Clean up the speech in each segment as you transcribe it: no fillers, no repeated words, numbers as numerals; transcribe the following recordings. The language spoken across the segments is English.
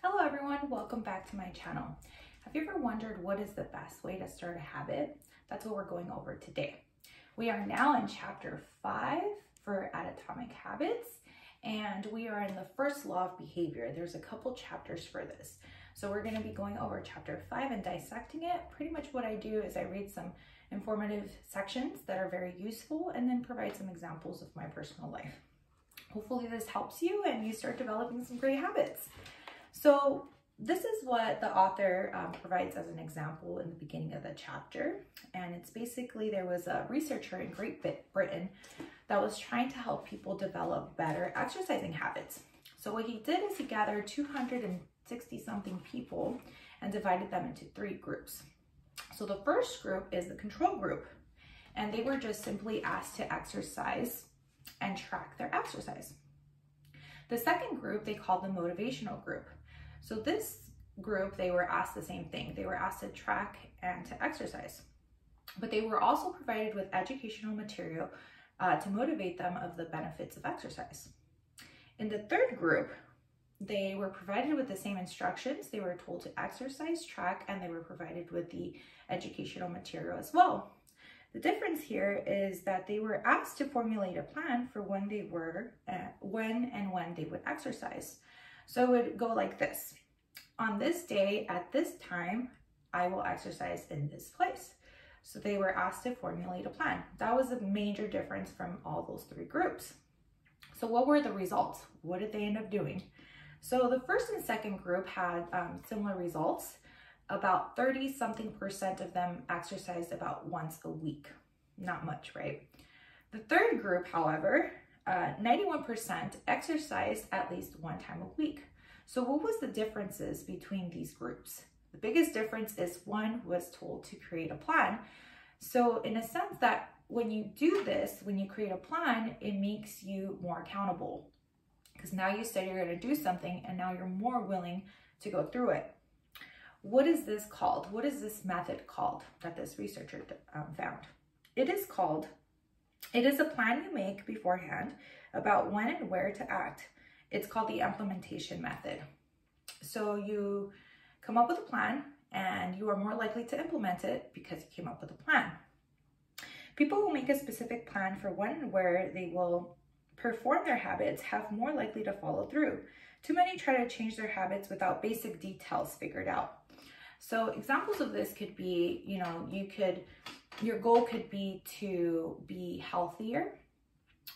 Hello everyone, welcome back to my channel. Have you ever wondered what is the best way to start a habit? That's what we're going over today. We are now in chapter 5 for Atomic Habits, and we are in the first law of behavior. There's a couple chapters for this. So we're going to be going over chapter 5 and dissecting it. Pretty much what I do is I read some informative sections that are very useful and then provide some examples of my personal life. Hopefully this helps you and you start developing some great habits. So this is what the author provides as an example in the beginning of the chapter. And it's basically, there was a researcher in Great Britain that was trying to help people develop better exercising habits. So what he did is he gathered 260 something people and divided them into 3 groups. So the first group is the control group, and they were just simply asked to exercise and track their exercise. The second group they called the motivational group. So this group, they were asked the same thing. They were asked to track and to exercise, but they were also provided with educational material to motivate them of the benefits of exercise. In the third group, they were provided with the same instructions. They were told to exercise, track, and they were provided with the educational material as well. The difference here is that they were asked to formulate a plan for when they would exercise. So it would go like this. On this day, at this time, I will exercise in this place. So they were asked to formulate a plan. That was a major difference from all those 3 groups. So what were the results? What did they end up doing? So the first and second group had similar results. About 30-something% of them exercised about once a week. Not much, right? The third group, however, 91% exercised at least 1 time a week. So what was the differences between these groups? The biggest difference is one was told to create a plan. So in a sense that when you do this, when you create a plan, it makes you more accountable, because now you said you're going to do something and now you're more willing to go through it. What is this called? What is this method called that this researcher found? It is a plan you make beforehand about when and where to act. It's called the implementation method. So you come up with a plan and you are more likely to implement it because you came up with a plan. People who make a specific plan for when and where they will perform their habits have more likely to follow through. Too many try to change their habits without basic details figured out. So examples of this could be, your goal could be to be healthier.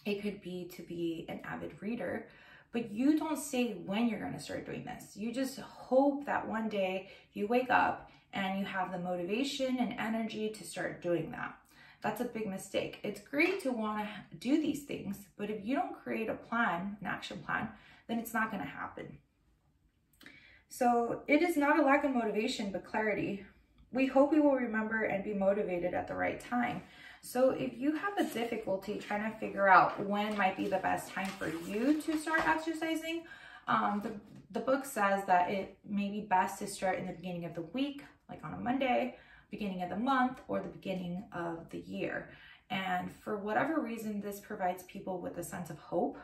It could be to be an avid reader, but you don't say when you're going to start doing this. You just hope that one day you wake up and you have the motivation and energy to start doing that. That's a big mistake. It's great to want to do these things, but if you don't create a plan, an action plan, then it's not going to happen. So it is not a lack of motivation, but clarity. We hope we will remember and be motivated at the right time. So if you have a difficulty trying to figure out when might be the best time for you to start exercising, the book says that it may be best to start in the beginning of the week, like on a Monday, beginning of the month, or the beginning of the year. And for whatever reason, this provides people with a sense of hope.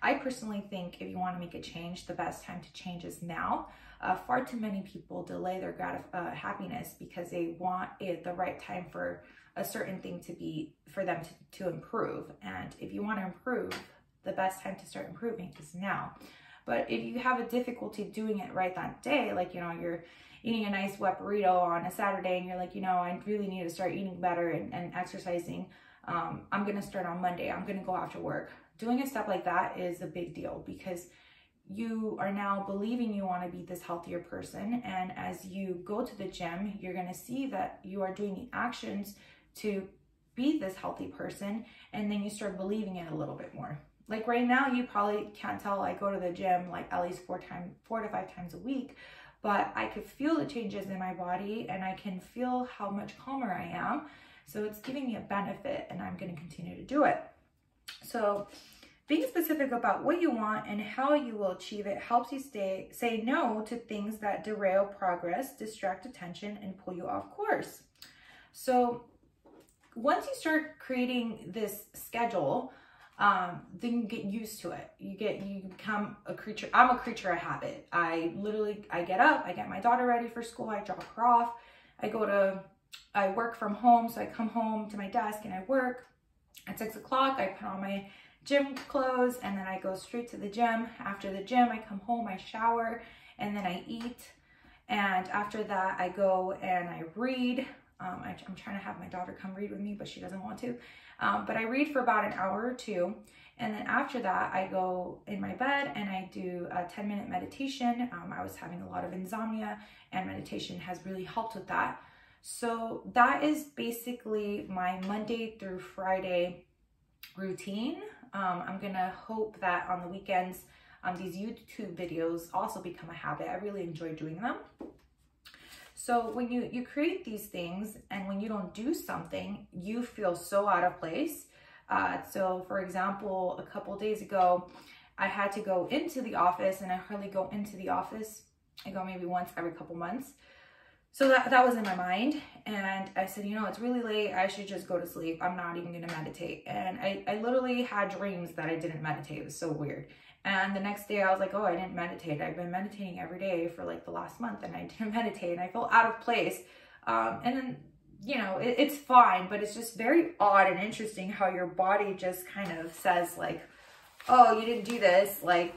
I personally think if you want to make a change, the best time to change is now. Far too many people delay their happiness because they want it the right time for a certain thing for them to improve. And if you want to improve, the best time to start improving is now. But if you have a difficulty doing it right that day, like, you're eating a nice wet burrito on a Saturday and you're like, I really need to start eating better and exercising. I'm going to start on Monday. I'm going to go after work. Doing a step like that is a big deal because you are now believing you want to be this healthier person. And as you go to the gym, you're going to see that you are doing the actions to be this healthy person. And then you start believing it a little bit more. Like right now, you probably can't tell I go to the gym like at least 4 to 5 times a week, but I could feel the changes in my body and I can feel how much calmer I am. So it's giving me a benefit and I'm going to continue to do it. So being specific about what you want and how you will achieve it helps you say no to things that derail progress, distract attention, and pull you off course. So once you start creating this schedule, then you get used to it. You become a creature. I'm a creature of habit. I get up, I get my daughter ready for school, I drop her off, I work from home, so I come home to my desk and I work. At 6 o'clock, I put on my gym clothes and then I go straight to the gym. After the gym, I come home, I shower, and then I eat. And after that, I go and I read. I'm trying to have my daughter come read with me, but she doesn't want to. But I read for about an hour or two. And then after that, I go in my bed and I do a 10-minute meditation. I was having a lot of insomnia and meditation has really helped with that. So that is basically my Monday through Friday routine. I'm gonna hope that on the weekends, these YouTube videos also become a habit. I really enjoy doing them. So when you create these things and when you don't do something, you feel so out of place. So for example, a couple days ago, I had to go into the office and I hardly go into the office. I go maybe once every couple months. So that was in my mind. And I said, you know, it's really late. I should just go to sleep. I'm not even going to meditate. And I literally had dreams that I didn't meditate. It was so weird. And the next day I was like, oh, I didn't meditate. I've been meditating every day for like the last month and I didn't meditate and I felt out of place. And then, you know, it's fine, but it's just very odd and interesting how your body just kind of says like, oh, you didn't do this. Like,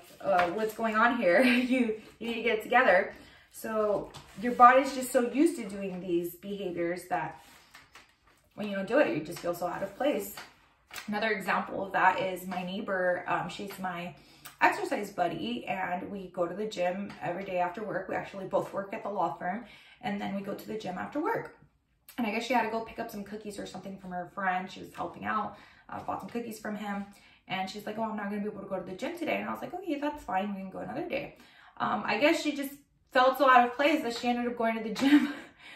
what's going on here? You need to get it together. So your body's just so used to doing these behaviors that when you don't do it, you just feel so out of place. Another example of that is my neighbor. She's my exercise buddy and we go to the gym every day after work. We actually both work at the law firm and then we go to the gym after work. And I guess she had to go pick up some cookies or something from her friend. She was helping out, bought some cookies from him. And she's like, oh, I'm not gonna be able to go to the gym today. And I was like, okay, that's fine. We can go another day. I guess she just felt so out of place that she ended up going to the gym.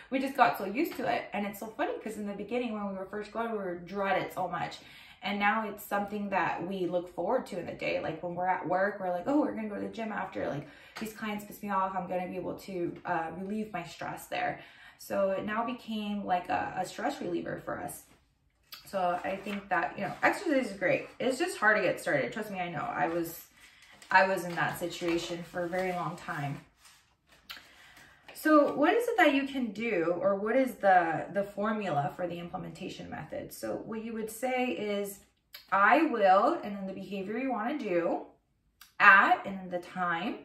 We just got so used to it. And it's so funny because in the beginning when we were first going, we were dreaded so much. And now it's something that we look forward to in the day. Like when we're at work, we're like, oh, we're gonna go to the gym after. Like these clients piss me off. I'm gonna be able to relieve my stress there. So it now became like a stress reliever for us. So I think that, you know, exercise is great. It's just hard to get started. Trust me, I know. I was in that situation for a very long time. So what is it that you can do, or what is the formula for the implementation method? So what you would say is, I will, and then the behavior you want to do, at, and then the time,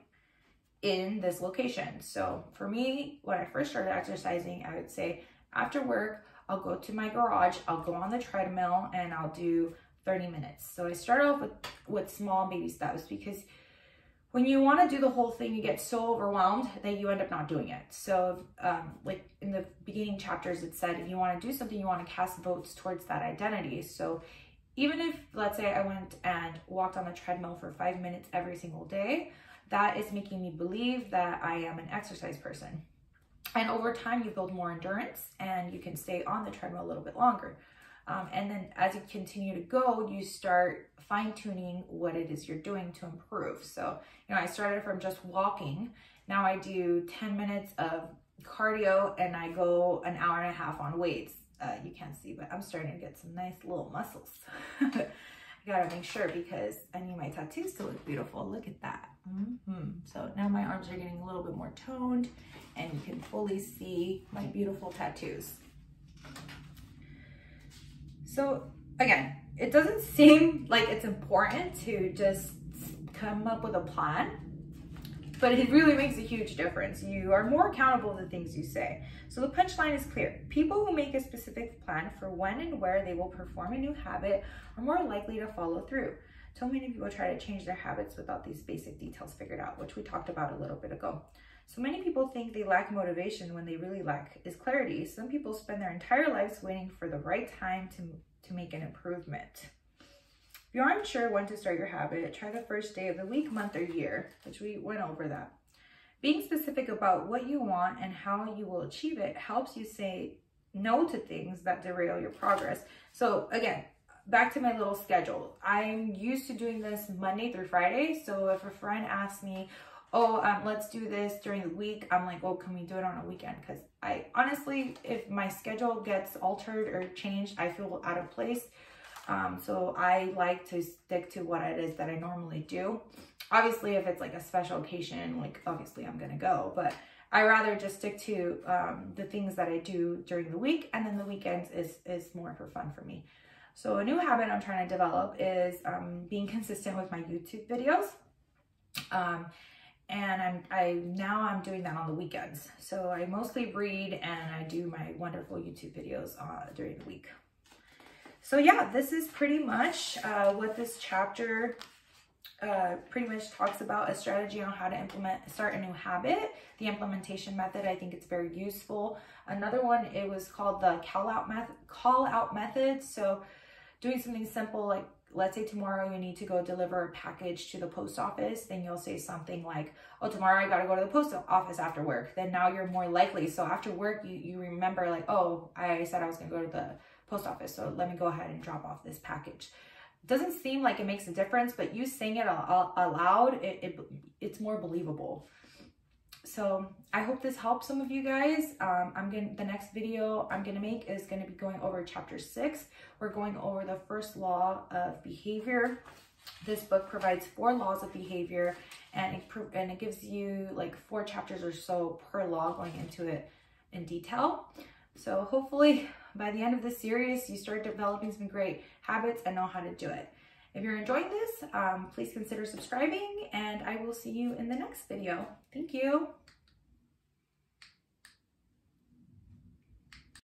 in this location. So for me, when I first started exercising, I would say after work, I'll go to my garage, I'll go on the treadmill, and I'll do 30 minutes. So I start off with small baby steps because when you want to do the whole thing, you get so overwhelmed that you end up not doing it. So like in the beginning chapters, it said, if you want to do something, you want to cast votes towards that identity. So even if, let's say I went and walked on the treadmill for 5 minutes every single day, that is making me believe that I am an exercise person. And over time, you build more endurance and you can stay on the treadmill a little bit longer. And then as you continue to go, you start fine-tuning what it is you're doing to improve. So, you know, I started from just walking. Now I do 10 minutes of cardio and I go an hour and a half on weights. You can't see, but I'm starting to get some nice little muscles. I gotta make sure because I need my tattoos to look beautiful. Look at that. So now my arms are getting a little bit more toned and you can fully see my beautiful tattoos. So again, it doesn't seem like it's important to just come up with a plan, but it really makes a huge difference. You are more accountable to the things you say. So the punchline is clear. People who make a specific plan for when and where they will perform a new habit are more likely to follow through. So many people try to change their habits without these basic details figured out, which we talked about a little bit ago. So many people think they lack motivation when they really lack is clarity. Some people spend their entire lives waiting for the right time to make an improvement. If you aren't sure when to start your habit, try the first day of the week, month, or year, which we went over that. Being specific about what you want and how you will achieve it helps you say no to things that derail your progress. So again, back to my little schedule. I'm used to doing this Monday through Friday. So if a friend asks me, oh, let's do this during the week, I'm like, oh, can we do it on a weekend? Because I honestly, if my schedule gets altered or changed, I feel out of place. So I like to stick to what it is that I normally do. Obviously, if it's like a special occasion, like obviously I'm gonna go, but I rather just stick to the things that I do during the week, and then the weekends is more for fun for me. So a new habit I'm trying to develop is being consistent with my YouTube videos. And I'm doing that on the weekends. So I mostly read and I do my wonderful YouTube videos during the week. So yeah, this is pretty much what this chapter pretty much talks about, a strategy on how to start a new habit. The implementation method, I think it's very useful. Another one, it was called the call out method. So doing something simple, like let's say tomorrow you need to go deliver a package to the post office, then you'll say something like, oh, tomorrow I gotta go to the post office after work. Then now you're more likely. So after work, you remember like, oh, I said I was gonna go to the post office, so let me go ahead and drop off this package. Doesn't seem like it makes a difference, but you saying it aloud, it's more believable. So I hope this helps some of you guys. The next video I'm gonna make is gonna be going over chapter 6. We're going over the first law of behavior. This book provides 4 laws of behavior, and it gives you like 4 chapters or so per law, going into it in detail. So hopefully by the end of this series, you start developing some great habits and know how to do it. If you're enjoying this, please consider subscribing, and I will see you in the next video. Thank you.